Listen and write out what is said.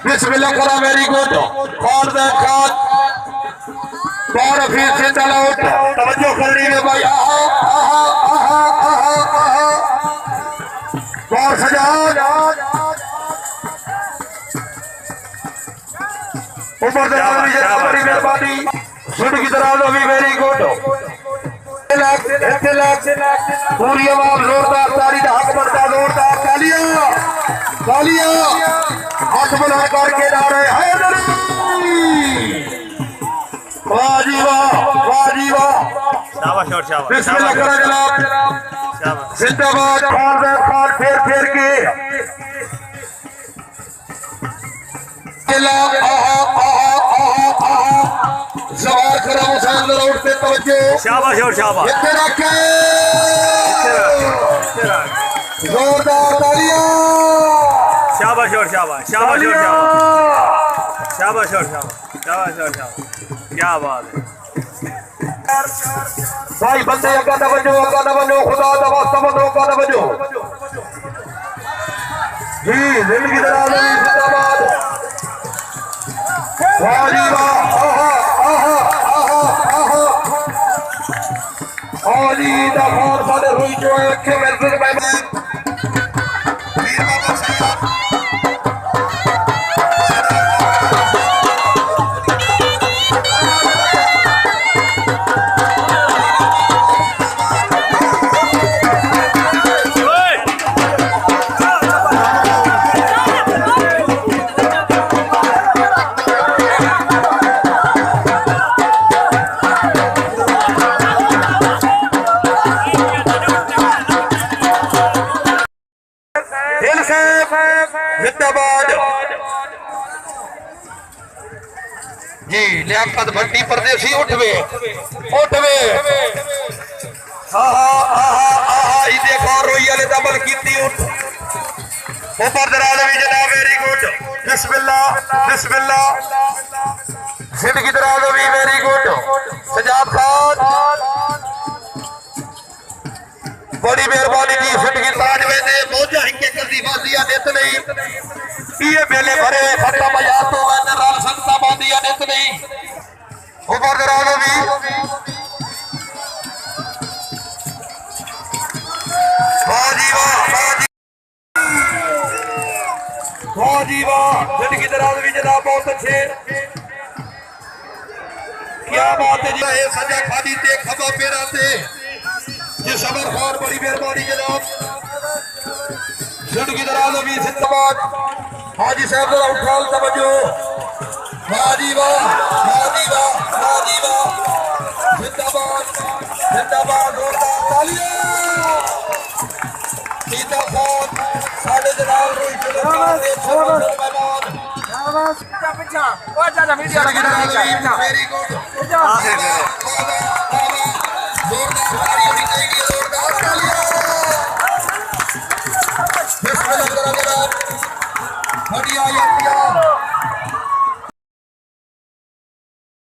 बिस्मिल्लाह करा, very good. और देखा और फिर से चला उठ, तवज्जो करनी है भाई। आहा आहा आहा आहा आहा और सजा ऊपर से बड़ी मेहरबानी। शुड की तरह लो भी, वेरी गुड। पूरी आवाज जोरदार ताली का हक बनता, जोरदार तालियां तालियां हाथ बुलंद करके नारे हैदरी। वाह जी वाह, वाह जी वाह, शाबाश और शाबाश। बिस्मिल्लाह करा जनाब, जिंदाबाद। खान फेर फेर के सवार करा हुसैन रोड पे तवज्जो। शाबाश और शाबाश। जोरदार तालियां। शाबाश और शाबाश, शाबाश और शाबाश, शाबाश और शाबाश, शाबाश और शाबाश। क्या बात है भाई, बंदे अगा न बनो, खुदा दा वास्ता बनो, अगा न बनो जी। जिंदगी दराज में जिंदाबाद। वाह जी वाह, आहा आहा आहा आहा ओली दा खान साडे हुई जो अखे मेरे मेहमान वीर बाबा साहब। जी लियाकत भट्टी परदेसी उठवे उठवे। आहा आहा आहा ई देखो रोई वाले डबल कीती उठ ऊपर दराज भी जनाब, वेरी गुड। बिस्मिल्लाह बिस्मिल्लाह। सिंध की दराज भी, वेरी गुड। सजाद खान बड़ी मेहरबानी जी। सिंध की ताज में दे मौजा हिंगे कसी बाजियां देत नहीं, ये मेले भरे फटा बजा तो मैंने राल संता बांधिया नित नहीं। ऊपर दराज भी वाह जी वाह, वाह जी वाह। जिंदगी दराज भी जनाब, बहुत अच्छे। क्या बात है जी। सजा खाली ते खबा पेरा से ये सबर खान, बड़ी मेहरबानी जनाब। जिंदगी दराज भी जिंदाबाद। हाजी साहब जरा उठाल तवज्जो। वाह जी वाह, वाह जी वाह, वाह जी वाह। जिंदाबाद जिंदाबाद, जोरदार तालियां। सीता खान साडे जनाब रोई मेहमान। Very good. जोरदार ताली होनी चाहिए।